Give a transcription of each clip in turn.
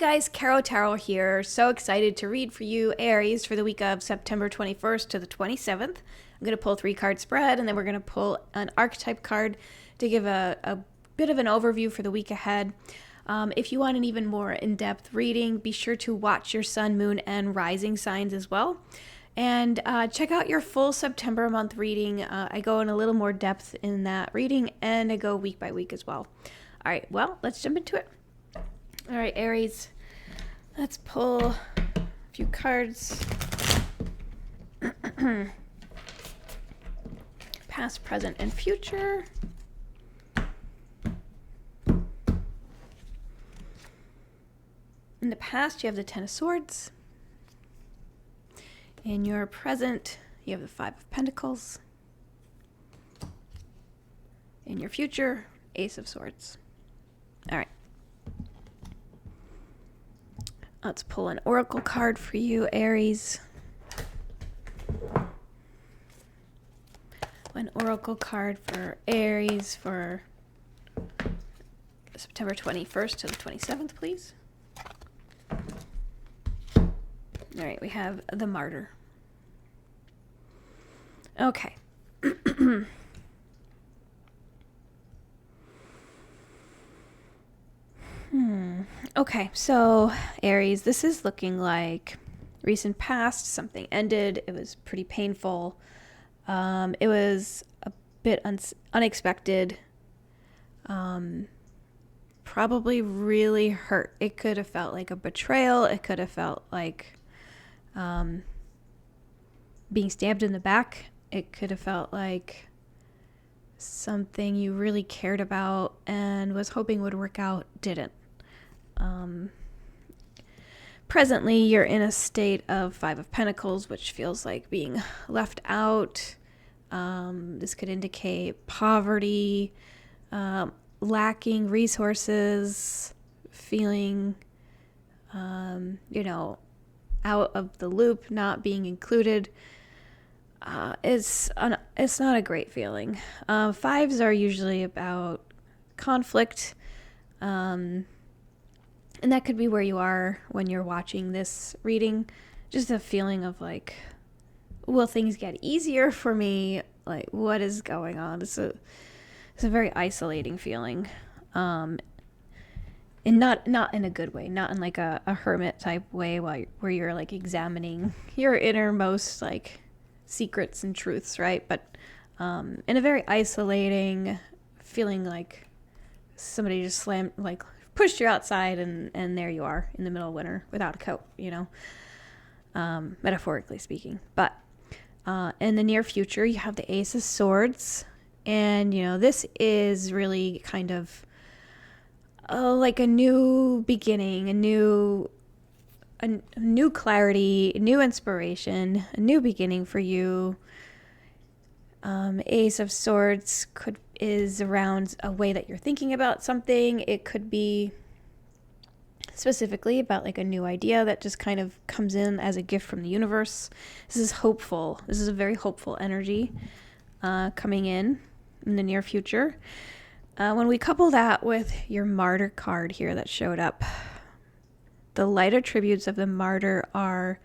guys, Caro Tarot here. So excited to read for you, Aries, for the week of September 21st to the 27th. I'm going to pull 3-card spread, and then we're going to pull an archetype card to give a bit of an overview for the week ahead. If you want an even more in-depth reading, be sure to watch your sun, moon, and rising signs as well. And check out your full September month reading. I go in a little more depth in that reading, and I go week by week as well. All right, well, let's jump into it. All right, Aries, let's pull a few cards. Past, present, and future. In the past, you have the Ten of Swords. In your present, you have the Five of Pentacles. In your future, Ace of Swords. All right. Let's pull an oracle card for you, Aries. An oracle card for Aries for September 21st to the 27th, please. All right, we have the Martyr. Okay. Okay, so Aries, this is looking like recent past. Something ended. It was pretty painful. It was a bit unexpected. Probably really hurt. It could have felt like a betrayal. It could have felt like being stabbed in the back. It could have felt like something you really cared about and was hoping would work out didn't. Presently, you're in a state of Five of Pentacles, which feels like being left out. This could indicate poverty, lacking resources, feeling, out of the loop, not being included. It's not a great feeling. Fives are usually about conflict, and that could be where you are when you're watching this reading. Just a feeling of like, will things get easier for me? Like, what is going on? It's a very isolating feeling. And not in a good way, not in like a hermit type way where you're like examining your innermost like secrets and truths, right? But in a very isolating feeling, like somebody just pushed you outside and there you are in the middle of winter without a coat, metaphorically speaking. But in the near future, you have the Ace of Swords, and this is really kind of like a new beginning, a new clarity, a new inspiration, a new beginning for you. Ace of Swords is around a way that you're thinking about something. It could be specifically about like a new idea that just kind of comes in as a gift from the universe. This is hopeful. This is a very hopeful energy coming in the near future. When we couple that with your Martyr card here that showed up, the light attributes of the Martyr are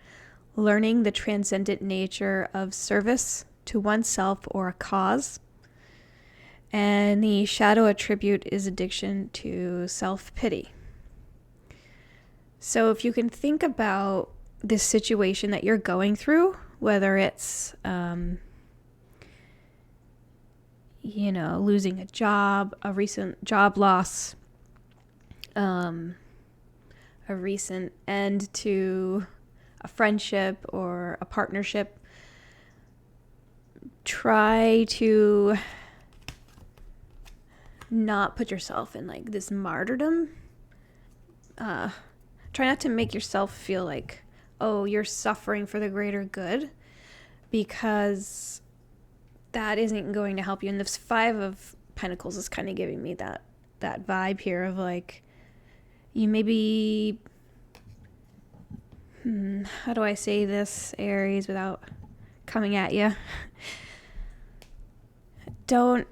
learning the transcendent nature of service to oneself or a cause. And the shadow attribute is addiction to self-pity. So if you can think about this situation that you're going through, whether it's, losing a job, a recent job loss, a recent end to a friendship or a partnership, try to not put yourself in like this martyrdom. Try not to make yourself feel like, oh, you're suffering for the greater good, because that isn't going to help you. And this Five of Pentacles is kind of giving me that vibe here of like, you maybe, how do I say this, Aries, without coming at you? Don't,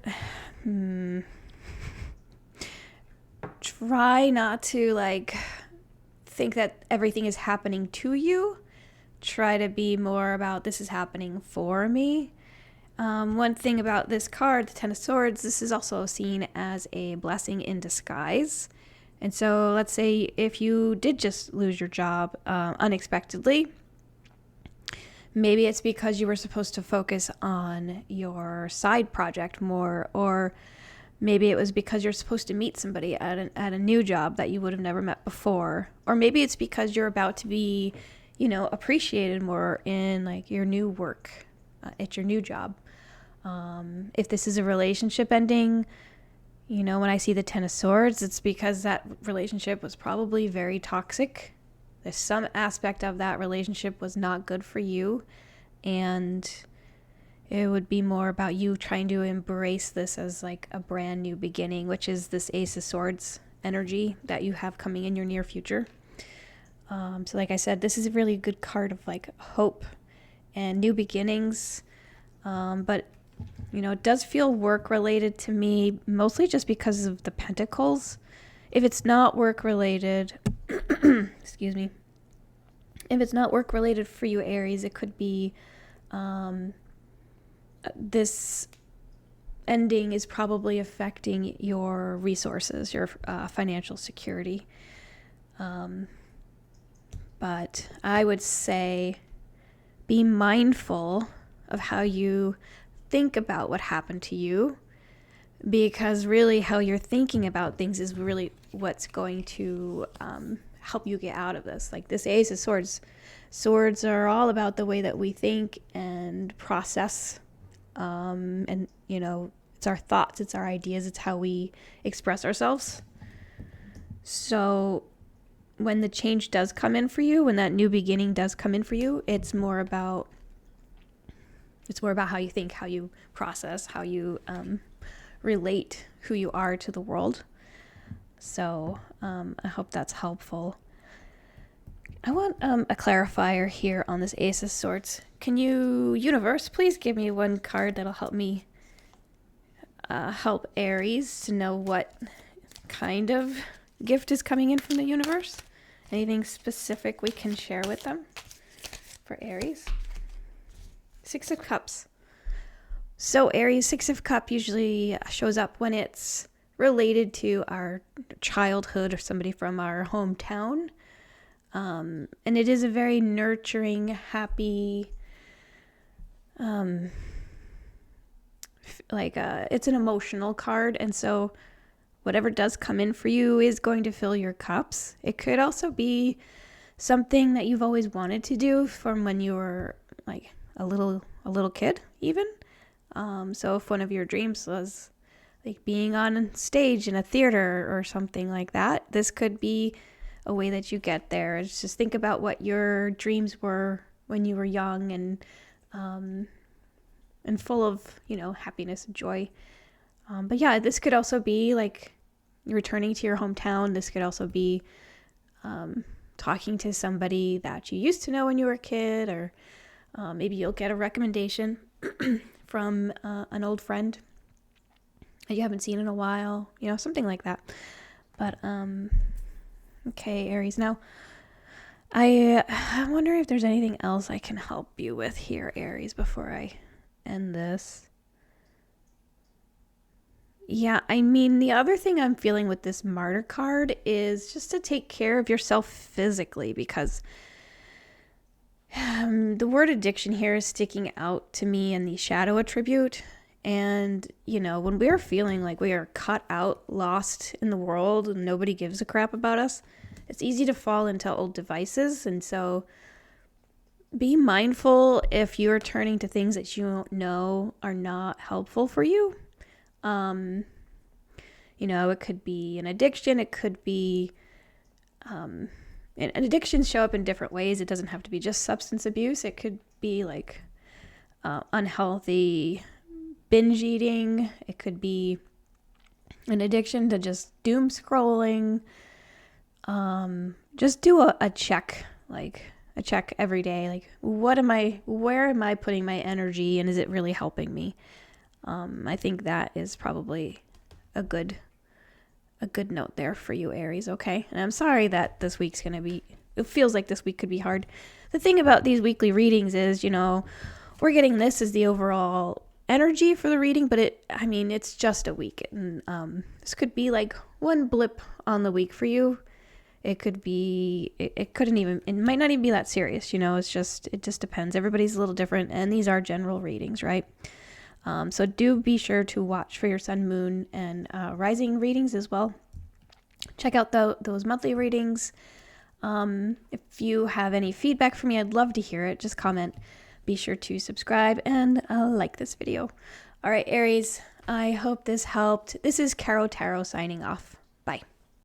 try not to like think that everything is happening to you. Try to be more about this is happening for me. One thing about this card, the Ten of Swords, this is also seen as a blessing in disguise. And so let's say if you did just lose your job unexpectedly, maybe it's because you were supposed to focus on your side project more, or maybe it was because you're supposed to meet somebody at a new job that you would have never met before. Or maybe it's because you're about to be, appreciated more in like your new work at your new job. If this is a relationship ending, when I see the Ten of Swords, it's because that relationship was probably very toxic. There's some aspect of that relationship was not good for you, and it would be more about you trying to embrace this as like a brand new beginning, which is this Ace of Swords energy that you have coming in your near future. So like I said, this is a really good card of like hope and new beginnings. But it does feel work related to me, mostly just because of the Pentacles. If it's not work related, excuse me. If it's not work related for you, Aries, it could be this ending is probably affecting your resources, your financial security. But I would say be mindful of how you think about what happened to you, because really how you're thinking about things is really what's going to help you get out of this. Like this Ace of Swords. Swords are all about the way that we think and process. And, it's our thoughts, it's our ideas, it's how we express ourselves. So when the change does come in for you, when that new beginning does come in for you, it's more about how you think, how you process, how you relate who you are to the world. So I hope that's helpful. I want a clarifier here on this Ace of Swords. Can you, universe, please give me one card that'll help me help Aries to know what kind of gift is coming in from the universe? Anything specific we can share with them for Aries? Six of Cups. So Aries, Six of Cups usually shows up when it's related to our childhood or somebody from our hometown. And it is a very nurturing, happy, it's an emotional card. And so whatever does come in for you is going to fill your cups. It could also be something that you've always wanted to do from when you were like a little kid even. So if one of your dreams was like being on stage in a theater or something like that, this could be a way that you get there. It's just think about what your dreams were when you were young and full of, happiness and joy. But yeah, this could also be like returning to your hometown. This could also be talking to somebody that you used to know when you were a kid, or maybe you'll get a recommendation from an old friend that you haven't seen in a while, something like that. But okay, Aries. Now, I wonder if there's anything else I can help you with here, Aries, before I end this. Yeah, the other thing I'm feeling with this Martyr card is just to take care of yourself physically, because the word addiction here is sticking out to me in the shadow attribute. And, when we're feeling like we are cut out, lost in the world, and nobody gives a crap about us, it's easy to fall into old devices. And so be mindful if you're turning to things that you don't know are not helpful for you. It could be an addiction. It could be, and addictions show up in different ways. It doesn't have to be just substance abuse. It could be like unhealthy binge eating. It could be an addiction to just doom scrolling. Just do a check, like a check every day. Like, where am I putting my energy, and is it really helping me? I think that is probably a good a good note there for you, Aries, okay? And I'm sorry that this week's going to be, it feels like this week could be hard. The thing about these weekly readings is, we're getting this as the overall energy for the reading, but it's just a week. And this could be like one blip on the week for you. It could be, it might not even be that serious, it just depends. Everybody's a little different, and these are general readings, right? So do be sure to watch for your sun, moon, and rising readings as well. Check out those monthly readings. If you have any feedback for me, I'd love to hear it. Just comment. Be sure to subscribe and like this video. All right, Aries, I hope this helped. This is Caro Tarot signing off.